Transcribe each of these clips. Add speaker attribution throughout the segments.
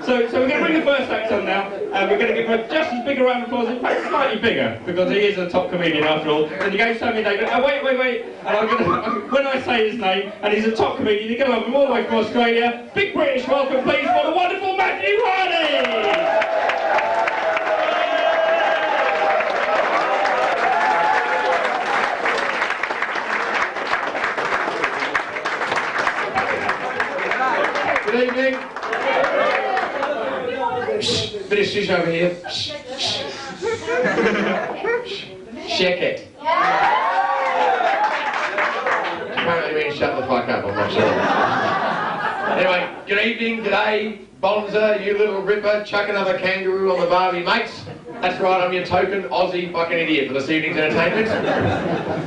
Speaker 1: So we're going to bring the first act on now, and we're going to give him just as big a round of applause, in fact slightly bigger, because he is a top comedian after all. And you go to me, David, oh wait, and I'm going to, when I say his name, and he's a top comedian, you're going to love him all the way from Australia. Big British welcome, please, for the wonderful Matthew Riley!
Speaker 2: Good evening. Shh, bit of shush over here. Shh, shh. Check it. Apparently means shut the fuck up, I'm not sure. Anyway, good evening, g'day, bonza, you little ripper, chuck another kangaroo on the barbie, mates. That's right, I'm your token Aussie fucking idiot for this evening's entertainment.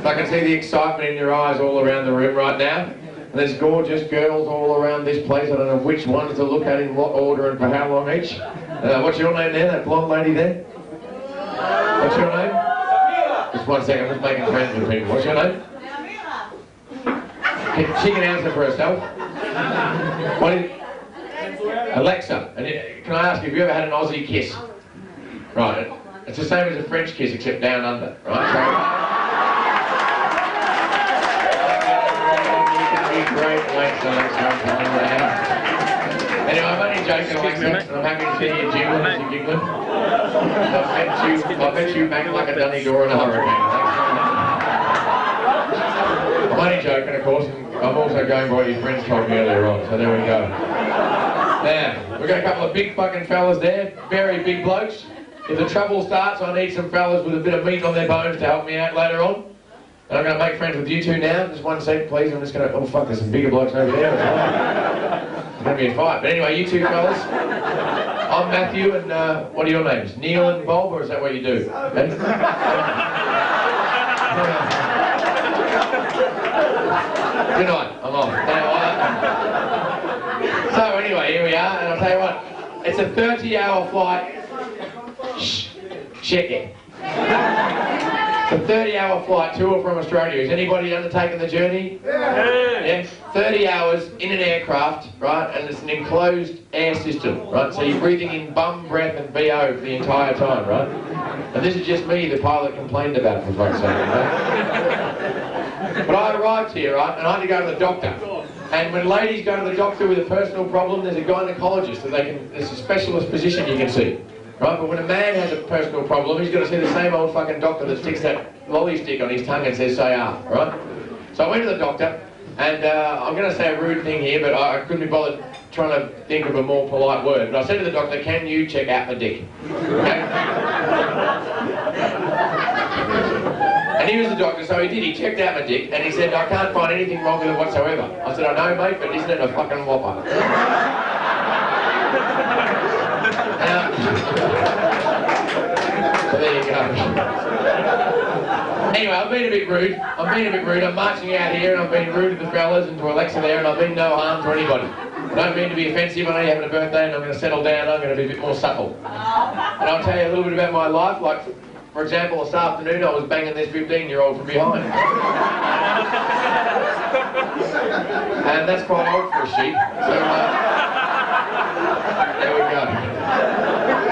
Speaker 2: I can see the excitement in your eyes all around the room right now. And there's gorgeous girls all around this place. I don't know which ones to look at in what order and for how long each. What's your name there, that blonde lady there? What's your name? Just 1 second, I'm just making friends with people. What's your name? She can answer for herself. What is Alexa. And can I ask you, have you ever had an Aussie kiss? Right, it's the same as a French kiss except down under, right? So, great, Alexa. Anyway, I'm only joking, Alexa, and I'm happy to see you jiggling as you're giggling. I bet you back like a dunny door in a hurricane. I'm only joking, of course, and I'm also going by what your friends told me earlier on, so there we go. Now, we've got a couple of big fucking fellas there, very big blokes. If the trouble starts, I need some fellas with a bit of meat on their bones to help me out later on. And I'm going to make friends with you two now. Just 1 second, please. I'm just going to... Oh, fuck, there's some bigger blokes over there. It's going to be a fight. But anyway, you two fellas. I'm Matthew, and what are your names? Neil and Bob, or is that what you do? Good night. I'm off. So anyway, here we are. And I'll tell you what. It's a 30-hour flight. Shh. Check it. It's a 30-hour flight to or from Australia. Has anybody undertaken the journey? Yeah. 30 hours in an aircraft, right? And it's an enclosed air system, right? So you're breathing in bum, breath and BO for the entire time, right? And this is just me, the pilot complained about, for fuck's sake, right? But I arrived here, right? And I had to go to the doctor. And when ladies go to the doctor with a personal problem, there's a gynecologist that there's a specialist physician you can see. Right, but when a man has a personal problem, he's got to see the same old fucking doctor that sticks that lolly stick on his tongue and says, say ah, right? So I went to the doctor, and I'm going to say a rude thing here, but I couldn't be bothered trying to think of a more polite word. But I said to the doctor, can you check out my dick? Okay? And he was the doctor, so he did. He checked out my dick, and he said, I can't find anything wrong with it whatsoever. I said, I know, mate, but isn't it a fucking whopper? So there you go. Anyway, I've been a bit rude. I'm marching out here and I've been rude to the fellas and to Alexa there, and I've been no harm to anybody. I don't mean to be offensive. I know you're having a birthday and I'm going to settle down. I'm going to be a bit more subtle. And I'll tell you a little bit about my life. Like, for example, this afternoon I was banging this 15-year-old from behind. And that's quite old for a sheep. So, there we go.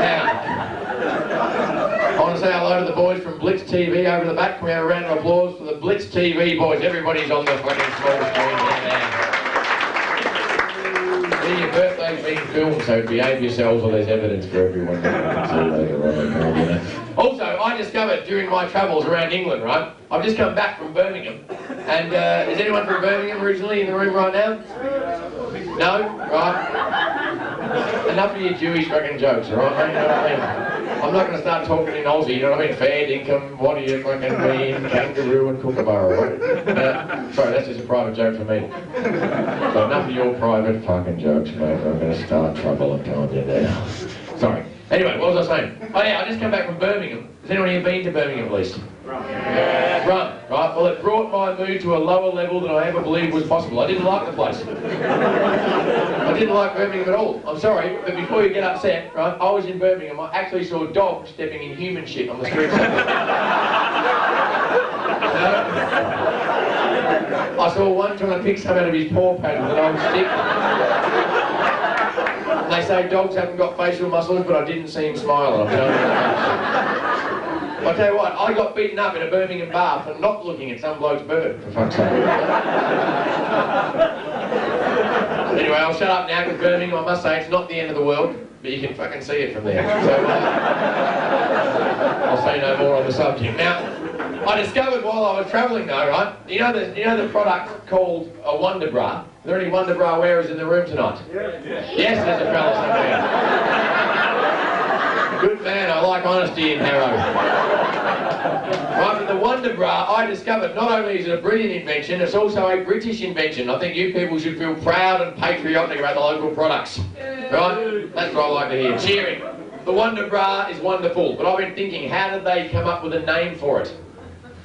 Speaker 2: Now, I want to say hello to the boys from Blitz TV over the back. Can we have a round of applause for the Blitz TV boys? Everybody's on the fucking small screen there now. Your birthday's being filmed, so behave yourselves or there's evidence for everyone to see later on. Also, I discovered during my travels around England, right? I've just come back from Birmingham. And is anyone from Birmingham originally in the room right now? No? Right. Enough of your Jewish fucking jokes, alright? You know what I mean? I'm not going to start talking in Aussie, you know what I mean? Fair dinkum, what do you fucking mean? Kangaroo and kookaburra, right? Sorry, that's just a private joke for me. So enough of your private fucking jokes, mate. I'm going to start trouble, I'm telling you now. Sorry. Anyway, what was I saying? Oh yeah, I just come back from Birmingham. Has anyone here been to Birmingham at least? Yeah. Right. Well, it brought my mood to a lower level than I ever believed was possible. I didn't like the place. I didn't like Birmingham at all. I'm sorry, but before you get upset, right, I was in Birmingham. I actually saw dogs stepping in human shit on the streets. I saw one trying to pick some out of his paw pad with an old stick. They say dogs haven't got facial muscles, but I didn't see him smile. I'll tell you what, I got beaten up in a Birmingham bar for not looking at some bloke's bird, for fuck's sake. Anyway, I'll shut up now, because Birmingham, I must say, it's not the end of the world, but you can fucking see it from there. So, I'll say no more on the subject. Now, I discovered while I was travelling though, right, you know the product called a Wonder Bra? Are there any Wonder Bra wearers in the room tonight? Yes, there's a fella somewhere. Good man, I like honesty in Harrow. Right, but the Wonder Bra, I discovered not only is it a brilliant invention, it's also a British invention. I think you people should feel proud and patriotic about the local products. Right? That's what I like to hear. Cheering. The Wonder Bra is wonderful, but I've been thinking, how did they come up with a name for it?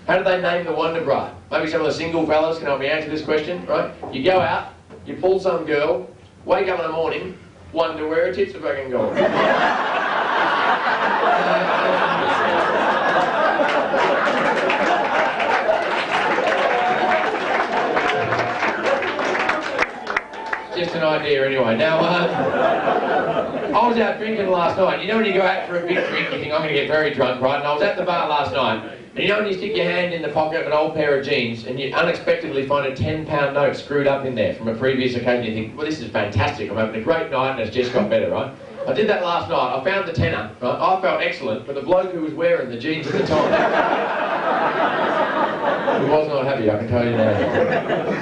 Speaker 2: How did they name the Wonder Bra? Maybe some of the single fellas can help me answer this question, right? You go out, you pull some girl, wake up in the morning, wonder where her tits are fucking gone. Just an idea anyway. Now, I was out drinking last night. You know when you go out for a big drink, you think, I'm going to get very drunk, right? And I was at the bar last night, and you know when you stick your hand in the pocket of an old pair of jeans, and you unexpectedly find a £10 note screwed up in there from a previous occasion, you think, well, this is fantastic, I'm having a great night, and it's just got better, right? I did that last night. I found the tenner, right? I felt excellent, but the bloke who was wearing the jeans at the time, he was not happy, I can tell you now.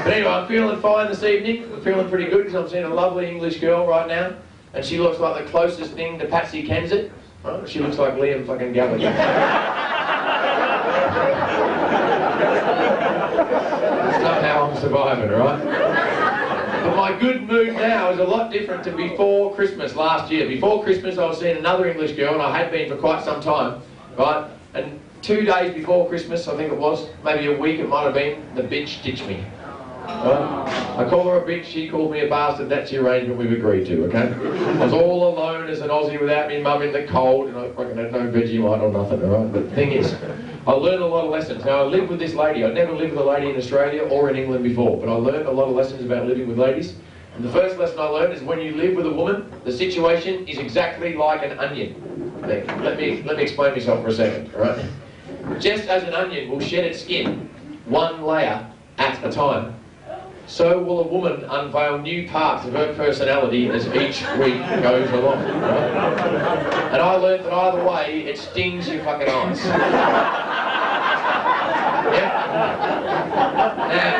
Speaker 2: But anyway, I'm feeling fine this evening. I'm feeling pretty good because I'm seeing a lovely English girl right now, and she looks like the closest thing to Patsy Kensit. Right? She looks like Liam fucking Gallagher. Somehow I'm surviving, right? But my good mood now is a lot different to before Christmas last year. Before Christmas I was seeing another English girl, and I had been for quite some time, right? And 2 days before Christmas, I think it was, maybe a week it might have been, the bitch ditched me. I call her a bitch, she called me a bastard, that's the arrangement we've agreed to, okay? I was all alone as an Aussie without me mum in the cold, and I fucking had no Vegemite or nothing, alright? But the thing is, I learned a lot of lessons. Now I lived with this lady, I'd never lived with a lady in Australia or in England before, but I learned a lot of lessons about living with ladies. And the first lesson I learned is when you live with a woman, the situation is exactly like an onion. Let me explain myself for a second, alright? Just as an onion will shed its skin, one layer at a time, so will a woman unveil new parts of her personality as each week goes along, right? And I learned that either way, it stings your fucking eyes. Yeah? Now,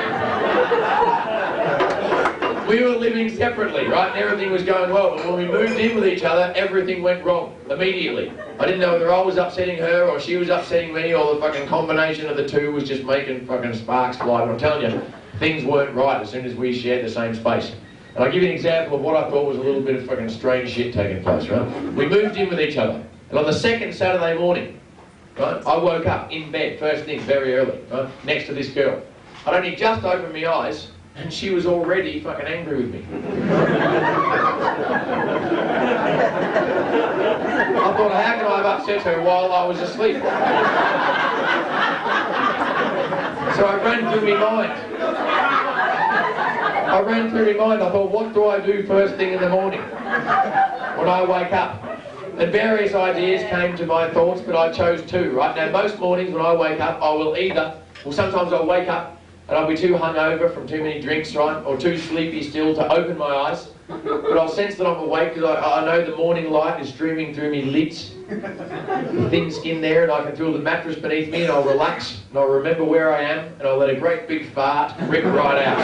Speaker 2: we were living separately, right? And everything was going well, but when we moved in with each other, everything went wrong immediately. I didn't know whether I was upsetting her or she was upsetting me, or the fucking combination of the two was just making fucking sparks fly. But I'm telling you, things weren't right as soon as we shared the same space. And I'll give you an example of what I thought was a little bit of fucking strange shit taking place, right? We moved in with each other, and on the second Saturday morning, right, I woke up in bed, first thing, very early, right, next to this girl. I'd only just opened my eyes, and she was already fucking angry with me. I thought, how can I have upset her while I was asleep? So I ran through my mind. I thought, what do I do first thing in the morning when I wake up? And various ideas came to my thoughts, but I chose two, right? Now, most mornings when I wake up, I will either, well, sometimes I'll wake up and I'll be too hungover from too many drinks, right? Or too sleepy still to open my eyes. But I'll sense that I'm awake because I know the morning light is streaming through me lids, the thin skin there, and I can feel the mattress beneath me, and I'll relax, and I'll remember where I am, and I'll let a great big fart rip right out.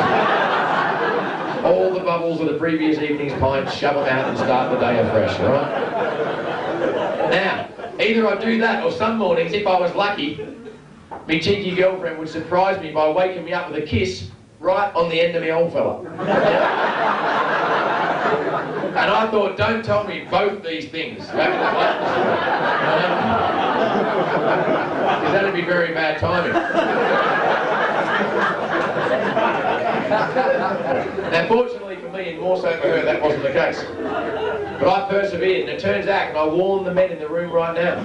Speaker 2: All the bubbles of the previous evening's pint, shove them out and start the day afresh, right? Now, either I do that, or some mornings, if I was lucky, my cheeky girlfriend would surprise me by waking me up with a kiss right on the end of my old fella. And I thought, don't tell me both these things. Because that'd be very bad timing. Now, fortunately for me, and more so for her, that wasn't the case. But I persevered, and it turns out, and I warn the men in the room right now,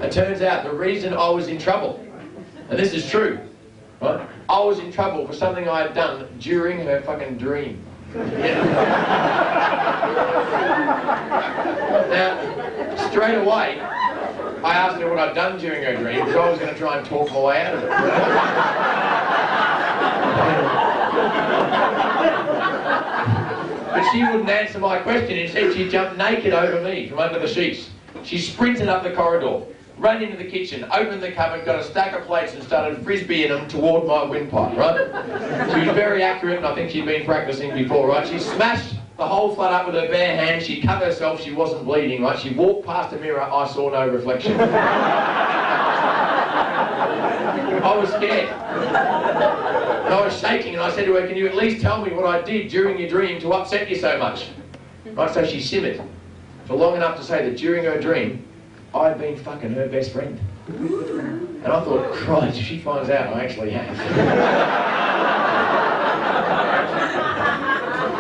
Speaker 2: it turns out the reason I was in trouble, and this is true, right? I was in trouble for something I had done during her fucking dream. Now, straight away, I asked her what I'd done during her dream, because I was going to try and talk my way out of it. But she wouldn't answer my question. Instead, she jumped naked over me from under the sheets. She sprinted up the corridor, ran into the kitchen, opened the cupboard, got a stack of plates and started frisbeeing them toward my windpipe, right? She was very accurate, and I think she'd been practicing before, right? She smashed the whole flat up with her bare hands. She cut herself, she wasn't bleeding, right? She walked past a mirror, I saw no reflection. I was scared. And I was shaking, and I said to her, can you at least tell me what I did during your dream to upset you so much? Right, so she simmered for long enough to say that during her dream, I'd been fucking her best friend. And I thought, Christ, if she finds out, I actually have.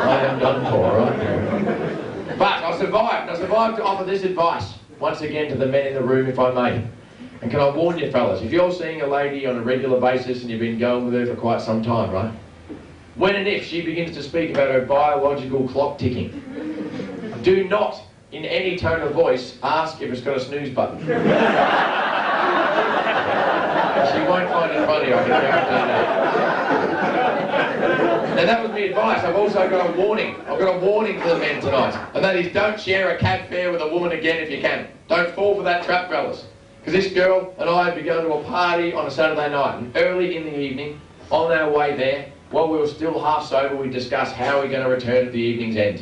Speaker 2: I am done for, right? But I survived. I survived to offer this advice, once again, to the men in the room, if I may. And can I warn you, fellas, if you're seeing a lady on a regular basis and you've been going with her for quite some time, right? When and if she begins to speak about her biological clock ticking, do not, in any tone of voice, ask if it's got a snooze button. She won't find it funny, I can guarantee that. Now that was my advice. I've also got a warning. I've got a warning for the men tonight. And that is, don't share a cab fare with a woman again if you can. Don't fall for that trap, fellas. Because this girl and I had been going to a party on a Saturday night, and early in the evening, on our way there, while we were still half sober, we discussed how we're going to return at the evening's end.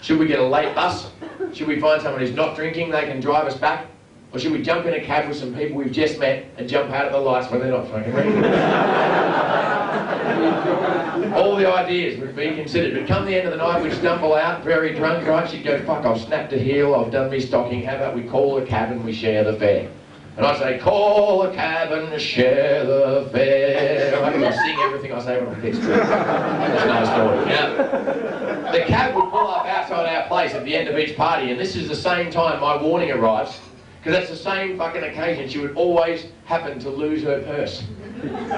Speaker 2: Should we get a late bus? Should we find someone who's not drinking, they can drive us back? Or should we jump in a cab with some people we've just met and jump out at the lights when they're not fucking ready? All the ideas would be considered. But come the end of the night, we'd stumble out, very drunk, right? She'd go, fuck, I've snapped a heel, I've done me stocking, how about we call a cab and we share the fare? And I'd say, call a cab and share the fare. I can sing everything I say when I'm pissed. That's another story. Now, the cab would pull up outside our place at the end of each party, and this is the same time my warning arrives, because that's the same fucking occasion she would always happen to lose her purse.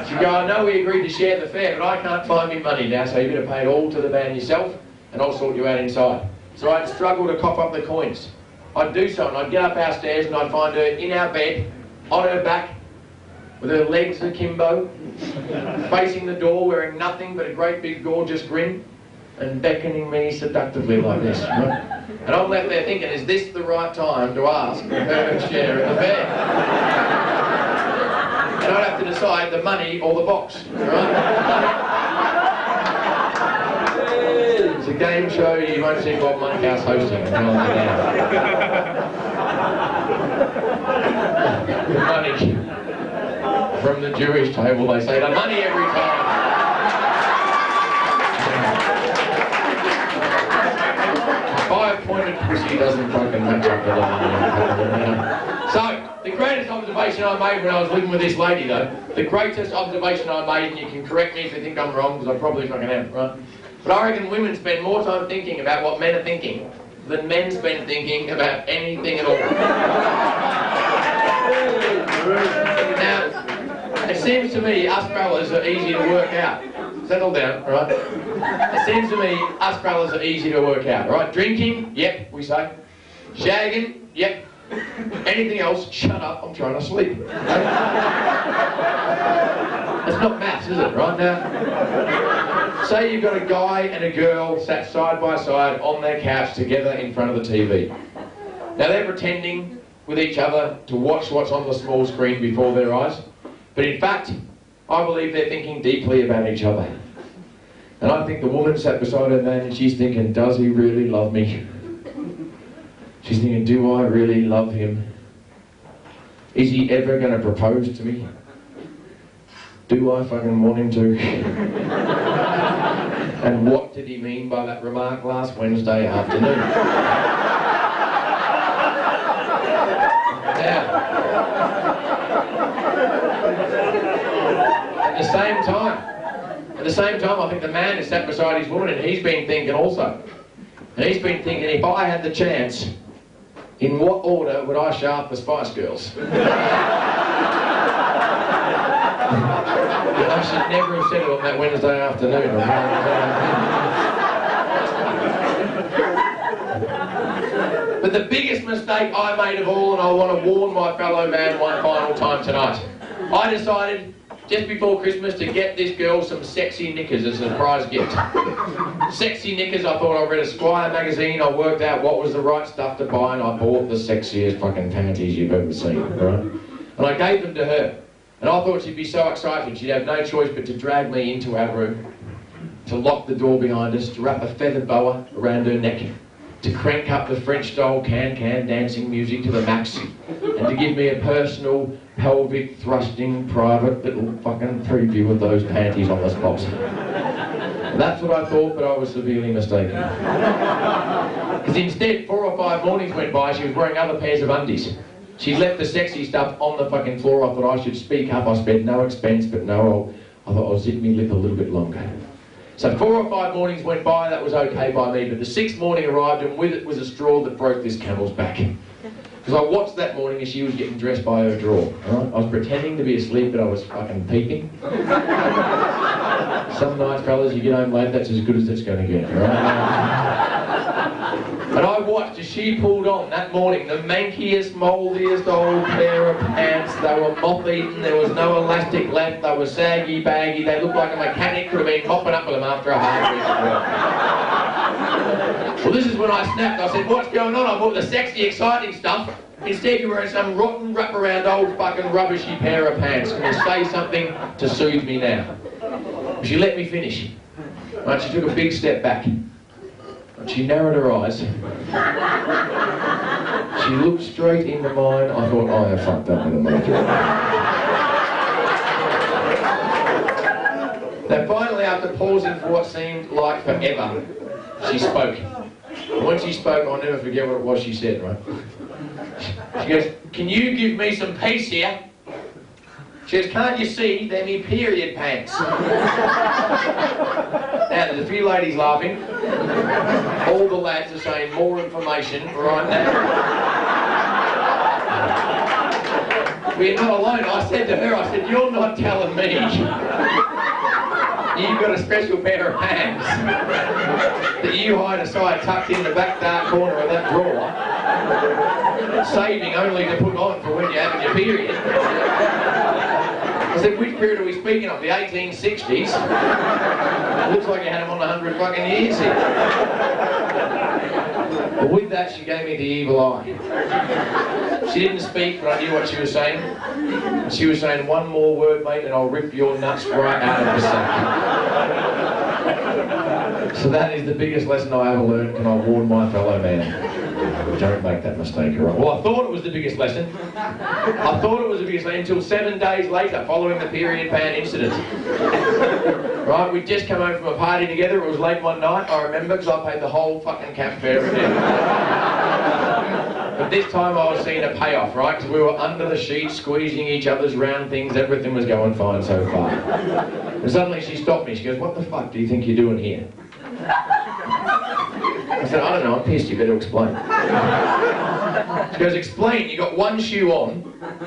Speaker 2: She'd go, I know we agreed to share the fare, but I can't find me money now, so you better pay it all to the van yourself, and I'll sort you out inside. So I'd struggle to cop up the coins. I'd do so, and I'd get up our stairs and I'd find her in our bed, on her back, with her legs akimbo, facing the door, wearing nothing but a great big gorgeous grin, and beckoning me seductively like this, right? And I'm left there thinking, is this the right time to ask for her share of the fare? And I'd have to decide the money or the box, right? It's a game show you won't see Bob Monkhouse hosting. I'm telling you now. The money from the Jewish table, they say the money every time. Five-pointed pussy doesn't fucking match up to the money. So, the greatest observation I made when I was living with this lady, though, the greatest observation I made, and you can correct me if you think I'm wrong, because I probably fucking am, right? But I reckon women spend more time thinking about what men are thinking than men spend thinking about anything at all. Now, it seems to me us fellas are easy to work out. Settle down, right? It seems to me us fellas are easy to work out, right? Drinking, yep, we say. Shagging, yep. Anything else, shut up, I'm trying to sleep. Right? It's not maths, is it, right? Now, say you've got a guy and a girl sat side by side on their couch together in front of the TV. Now they're pretending with each other to watch what's on the small screen before their eyes, but in fact, I believe they're thinking deeply about each other. And I think the woman sat beside her man and she's thinking, does he really love me? She's thinking, do I really love him? Is he ever going to propose to me? Do I fucking want him to? And what did he mean by that remark last Wednesday afternoon? Now, at the same time, I think the man is sat beside his woman and he's been thinking also. And he's been thinking, if I had the chance, in what order would I shaft the Spice Girls? I should never have said it on that Wednesday afternoon. But the biggest mistake I made of all, and I want to warn my fellow man one final time tonight, I decided just before Christmas to get this girl some sexy knickers as a surprise gift. Sexy knickers, I thought I read a Squire magazine, I worked out what was the right stuff to buy, and I bought the sexiest fucking panties you've ever seen, right? And I gave them to her. And I thought she'd be so excited, she'd have no choice but to drag me into our room, to lock the door behind us, to wrap a feather boa around her neck, to crank up the French-style can-can dancing music to the max, and to give me a personal, pelvic thrusting, private little fucking preview of those panties on the spot. That's what I thought, but I was severely mistaken. Because instead, 4 or 5 mornings went by, she was wearing other pairs of undies. She left the sexy stuff on the fucking floor. I thought I should speak up. I spared no expense, but no, I thought I'll zip me lip a little bit longer. So 4 or 5 mornings went by, that was okay by me, but the 6th morning arrived, and with it was a straw that broke this camel's back. Because I watched that morning as she was getting dressed by her drawer. Right? I was pretending to be asleep, but I was fucking peeping. Some nights, fellas, you get home late, that's as good as it's going to get, right? And I watched as she pulled on that morning the mankiest, mouldiest old pair of pants. They were moth-eaten, there was no elastic left, they were saggy, baggy, they looked like a mechanic could have been mopping up with them after a hard week's work. Well, this is when I snapped. I said, what's going on? I bought the sexy, exciting stuff. Instead, you're wearing some rotten, wrap-around old fucking rubbishy pair of pants. Can you say something to soothe me now? She let me finish. Right, she took a big step back. She narrowed her eyes. She looked straight into mine. I thought, I have fucked up in a major. Then finally, after pausing for what seemed like forever, she spoke. And when she spoke, I'll never forget what it was she said, right? She goes, can you give me some peace here? She goes, can't you see they're me period pants? Now, there's a few ladies laughing. All the lads are saying more information right now. We're not alone. I said to her, I said, you're not telling me you've got a special pair of pants that you hide aside tucked in the back dark corner of that drawer, saving only to put on for when you're having your period. I said, which period are we speaking of? The 1860s? It looks like you had them on 100 fucking years here. But with that, she gave me the evil eye. She didn't speak, but I knew what she was saying. She was saying, one more word, mate, and I'll rip your nuts right out of the sack. So that is the biggest lesson I ever learned, and I warn my fellow man. Don't make that mistake, all right? Well, I thought it was the biggest lesson. I thought it was the biggest lesson until 7 days later, following the period pan incident. Right, we'd just come home from a party together. It was late one night, I remember, because I paid the whole fucking cab fare for them. But this time I was seeing a payoff, right? Because we were under the sheets, squeezing each other's round things. Everything was going fine so far. And suddenly she stopped me. She goes, what the fuck do you think you're doing here? I said, I don't know, I'm pissed, you better explain. She goes, explain, you got one shoe on,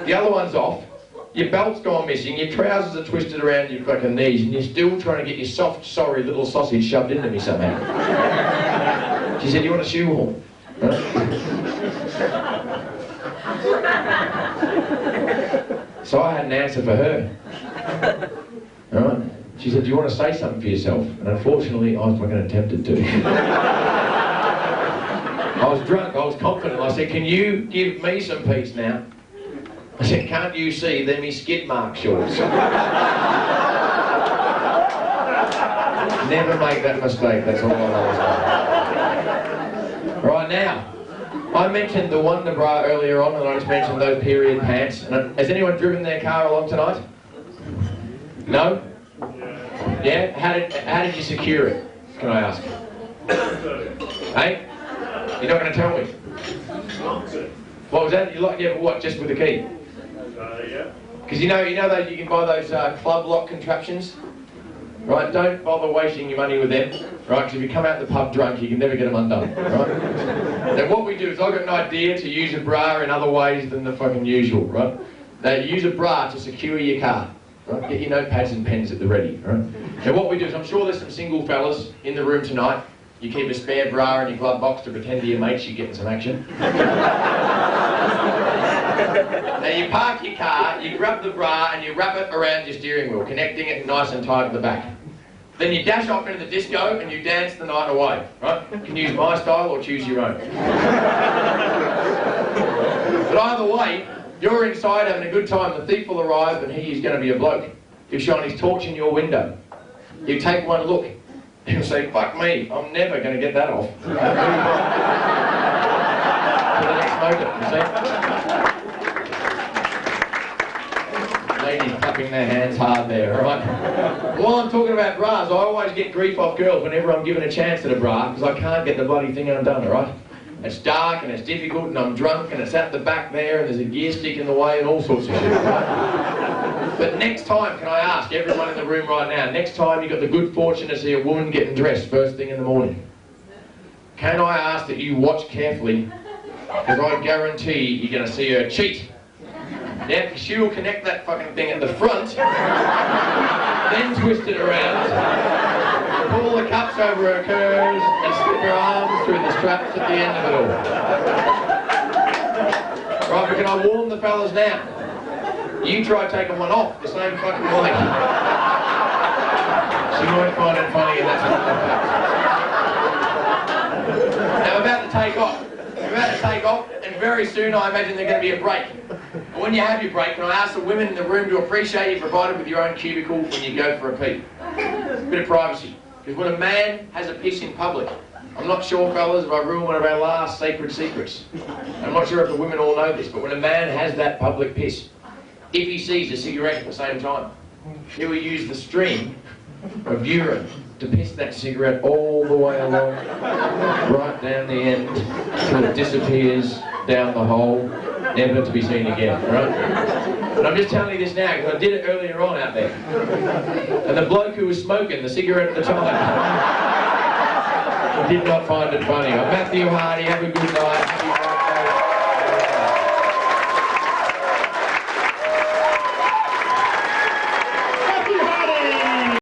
Speaker 2: the other one's off, your belt's gone missing, your trousers are twisted around your fucking knees, and you're still trying to get your soft, sorry little sausage shoved into me somehow. She said, you want a shoehorn? Right? So I had an answer for her. Right? She said, do you want to say something for yourself? And unfortunately, I was fucking tempted to. I was drunk, I was confident. I said, can you give me some peace now? I said, can't you see they're me skid mark shorts? Never make that mistake, that's all I always say. Right now, I mentioned the Wonder Bra earlier on, and I just mentioned those period pants. And has anyone driven their car along tonight? No? Yeah? How did you secure it, can I ask? Hey? You're not going to tell me? What was that? You like, yeah, but what, just with the key? Yeah. Because you know those, you can buy those club lock contraptions? Right, don't bother wasting your money with them, right, because if you come out the pub drunk, you can never get them undone, right? Then what we do is I've got an idea to use a bra in other ways than the fucking usual, right? Now, you use a bra to secure your car, right? Get your notepads and pens at the ready, right? Now what we do is, I'm sure there's some single fellas in the room tonight, You keep a spare bra in your glove box to pretend to your mates you're getting some action. Now you park your car, you grab the bra and you wrap it around your steering wheel, connecting it nice and tight at the back. Then you dash off into the disco and you dance the night away, right? You can use my style or choose your own. But either way, you're inside having a good time, the thief will arrive and he is going to be a bloke. He'll shine his torch in your window. You take one look, he'll say, fuck me, I'm never going to get that off. To the next motor, you see? Ladies clapping their hands hard there, alright? While I'm talking about bras, I always get grief off girls whenever I'm given a chance at a bra, because I can't get the bloody thing undone, alright? It's dark and it's difficult and I'm drunk and it's at the back there and there's a gear stick in the way and all sorts of shit, right? But next time, can I ask everyone in the room right now, next time you got the good fortune to see a woman getting dressed first thing in the morning, can I ask that you watch carefully, because I guarantee you're going to see her cheat. Yeah, because she'll connect that fucking thing at the front, then twist it around, pull the cups over her curves, and slip her arms through the straps at the end of it all. Right, but can I warn the fellas now? You try taking one off the same fucking way. She might find it funny and that's what Now I'm about to take off. We're about to take off, and very soon I imagine there's going to be a break. And when you have your break, can I ask the women in the room to appreciate you provided with your own cubicle when you go for a pee? A bit of privacy. Because when a man has a piss in public, I'm not sure, fellas, if I ruined one of our last sacred secrets. I'm not sure if the women all know this, but when a man has that public piss, if he sees a cigarette at the same time, he will use the stream of urine to piss that cigarette all the way along, right down the end, till it disappears down the hole, never to be seen again, right? But I'm just telling you this now, because I did it earlier on out there. And the bloke who was smoking the cigarette at the time did not find it funny. I'm Matthew Hardy, have a good night.